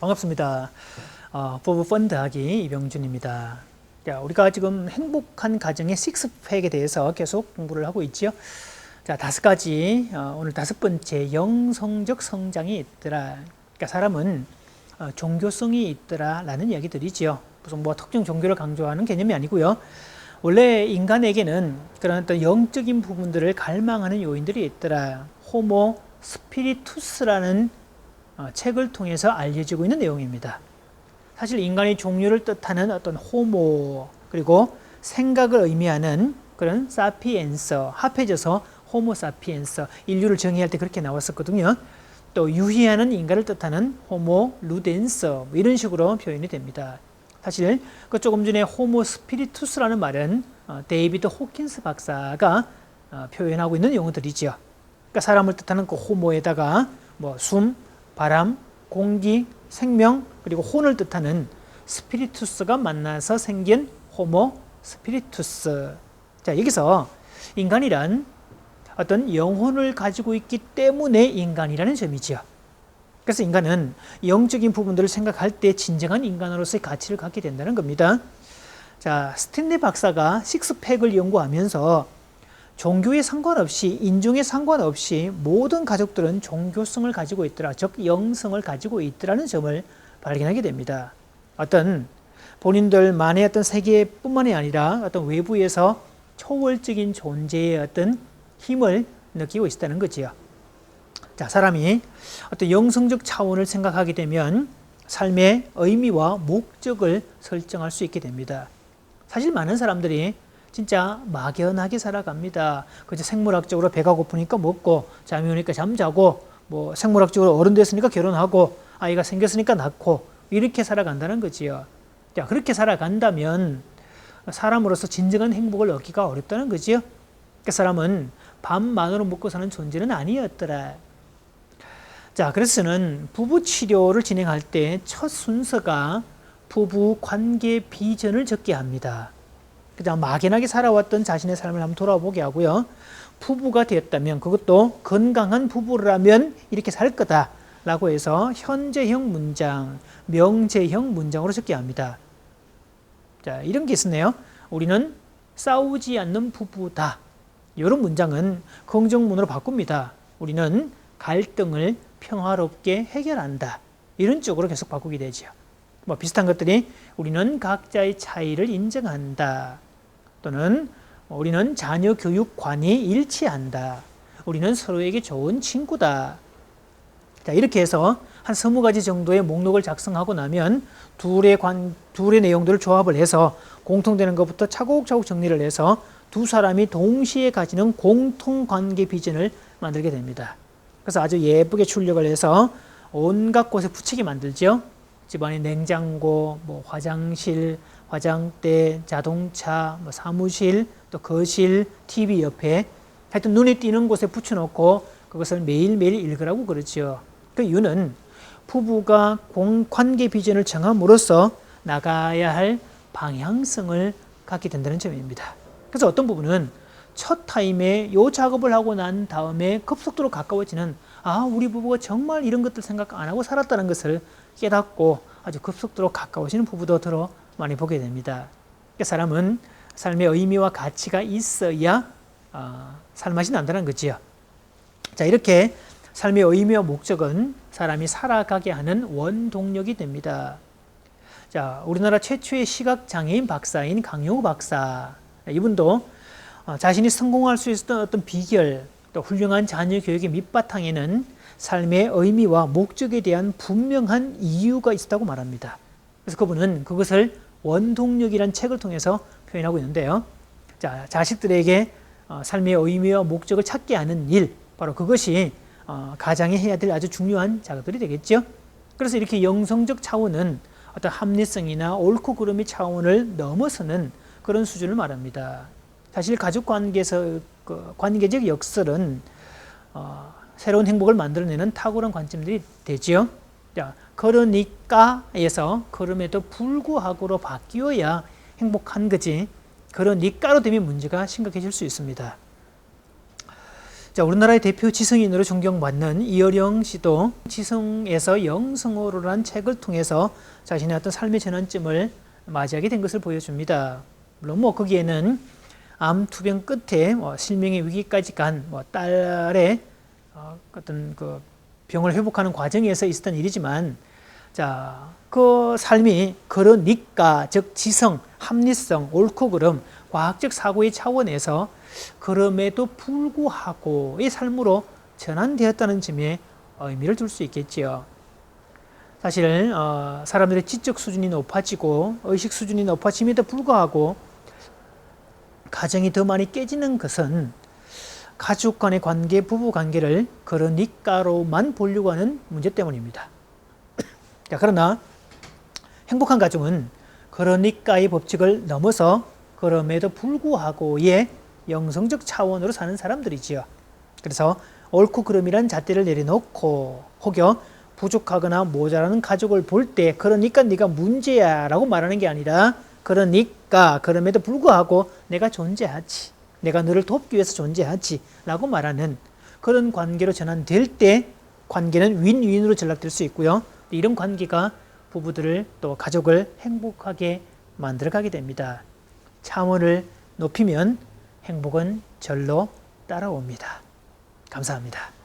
반갑습니다. 부부 펀드하기 이병준입니다. 자, 우리가 지금 행복한 가정의 식스팩에 대해서 계속 공부를 하고 있죠. 자, 5가지, 오늘 5번째 영성적 성장이 있더라. 그러니까 사람은 종교성이 있더라라는 이야기들이죠. 무슨 뭐 특정 종교를 강조하는 개념이 아니고요. 원래 인간에게는 그런 어떤 영적인 부분들을 갈망하는 요인들이 있더라. 호모 스피리투스라는 책을 통해서 알려지고 있는 내용입니다. 사실 인간의 종류를 뜻하는 어떤 호모, 그리고 생각을 의미하는 그런 사피엔서, 합해져서 호모 사피엔서, 인류를 정의할 때 그렇게 나왔었거든요. 또 유희하는 인간을 뜻하는 호모 루덴서, 이런 식으로 표현이 됩니다. 사실 그 조금 전에 호모 스피리투스라는 말은 데이비드 호킨스 박사가 표현하고 있는 용어들이죠. 그러니까 사람을 뜻하는 그 호모에다가 뭐 숨, 바람, 공기, 생명, 그리고 혼을 뜻하는 스피리투스가 만나서 생긴 호모 스피리투스. 자, 여기서 인간이란 어떤 영혼을 가지고 있기 때문에 인간이라는 점이죠. 그래서 인간은 영적인 부분들을 생각할 때 진정한 인간으로서의 가치를 갖게 된다는 겁니다. 자, 스탠리 박사가 식스팩을 연구하면서 종교에 상관없이, 인종에 상관없이 모든 가족들은 종교성을 가지고 있더라, 즉 영성을 가지고 있더라는 점을 발견하게 됩니다. 어떤 본인들만의 어떤 세계뿐만이 아니라 어떤 외부에서 초월적인 존재의 어떤 힘을 느끼고 있다는 거지요. 자, 사람이 어떤 영성적 차원을 생각하게 되면 삶의 의미와 목적을 설정할 수 있게 됩니다. 사실 많은 사람들이 진짜 막연하게 살아갑니다. 그저 생물학적으로 배가 고프니까 먹고, 잠이 오니까 잠자고, 뭐 생물학적으로 어른 됐으니까 결혼하고, 아이가 생겼으니까 낳고, 이렇게 살아간다는 거지요. 자, 그렇게 살아간다면 사람으로서 진정한 행복을 얻기가 어렵다는 거지요. 그 사람은 밥만으로 먹고 사는 존재는 아니었더라. 자, 그래서 저는 부부 치료를 진행할 때 첫 순서가 부부 관계 비전을 적게 합니다. 그냥 막연하게 살아왔던 자신의 삶을 한번 돌아보게 하고요. 부부가 되었다면, 그것도 건강한 부부라면 이렇게 살 거다라고 해서 현재형 문장, 명제형 문장으로 적게 합니다. 자, 이런 게 있었네요. 우리는 싸우지 않는 부부다. 이런 문장은 긍정문으로 바꿉니다. 우리는 갈등을 평화롭게 해결한다. 이런 쪽으로 계속 바꾸게 되죠. 뭐 비슷한 것들이 우리는 각자의 차이를 인정한다. 또는 우리는 자녀 교육관이 일치한다. 우리는 서로에게 좋은 친구다. 자, 이렇게 해서 한 20가지 정도의 목록을 작성하고 나면 둘의 내용들을 조합을 해서 공통되는 것부터 차곡차곡 정리를 해서 두 사람이 동시에 가지는 공통관계 비전을 만들게 됩니다. 그래서 아주 예쁘게 출력을 해서 온갖 곳에 붙이게 만들죠. 집안의 냉장고, 뭐 화장실, 화장대, 자동차, 뭐 사무실, 또 거실, TV 옆에 하여튼 눈에 띄는 곳에 붙여놓고 그것을 매일매일 읽으라고 그러죠. 그 이유는 부부가 관계 비전을 정함으로써 나가야 할 방향성을 갖게 된다는 점입니다. 그래서 어떤 부분은 첫 타임에 이 작업을 하고 난 다음에 급속도로 가까워지는, 우리 부부가 정말 이런 것들 생각 안 하고 살았다는 것을 깨닫고 아주 급속도로 가까워지는 부부도 더러 많이 보게 됩니다. 그러니까 사람은 삶의 의미와 가치가 있어야 살맛이 난다는 거지요. 자, 이렇게 삶의 의미와 목적은 사람이 살아가게 하는 원동력이 됩니다. 자, 우리나라 최초의 시각장애인 박사인 강용우 박사, 이분도 자신이 성공할 수 있었던 어떤 비결, 또 훌륭한 자녀 교육의 밑바탕에는 삶의 의미와 목적에 대한 분명한 이유가 있었다고 말합니다. 그래서 그분은 그것을 원동력이라는 책을 통해서 표현하고 있는데요. 자, 자식들에게 삶의 의미와 목적을 찾게 하는 일, 바로 그것이 가장이 해야 될 아주 중요한 작업들이 되겠죠. 그래서 이렇게 영성적 차원은 어떤 합리성이나 옳고 그름의 차원을 넘어서는 그런 수준을 말합니다. 사실 가족 관계에서 관계적 역설은 새로운 행복을 만들어내는 탁월한 관점들이 되지요. 자, 그러니까에서 그럼에도 불구하고로 바뀌어야 행복한 거지, 그러니까로 되면 문제가 심각해질 수 있습니다. 자, 우리나라의 대표 지성인으로 존경받는 이어령 씨도 지성에서 영성으로라는 책을 통해서 자신의 어떤 삶의 전환점을 맞이하게 된 것을 보여줍니다. 물론 거기에는 암 투병 끝에 실명의 위기까지 간 딸의 어떤 그 병을 회복하는 과정에서 있었던 일이지만, 자, 그 삶이 그러니까, 즉 지성, 합리성, 옳고 그름, 과학적 사고의 차원에서 그럼에도 불구하고의 삶으로 전환되었다는 점에 의미를 둘 수 있겠지요. 사실 사람들의 지적 수준이 높아지고 의식 수준이 높아짐에도 불구하고 가정이 더 많이 깨지는 것은 가족 간의 관계, 부부 관계를 그러니까로만 보려고 하는 문제 때문입니다. 자, 그러나 행복한 가정은 그러니까의 법칙을 넘어서 그럼에도 불구하고의 영성적 차원으로 사는 사람들이지요. 그래서 옳고 그름이란 잣대를 내려놓고 혹여 부족하거나 모자라는 가족을 볼 때 그러니까 네가 문제야 라고 말하는 게 아니라, 그러니까 그럼에도 불구하고 내가 존재하지, 내가 너를 돕기 위해서 존재하지 라고 말하는 그런 관계로 전환될 때 관계는 윈윈으로 전락될 수 있고요. 이런 관계가 부부들을 또 가족을 행복하게 만들어가게 됩니다. 차원을 높이면 행복은 절로 따라옵니다. 감사합니다.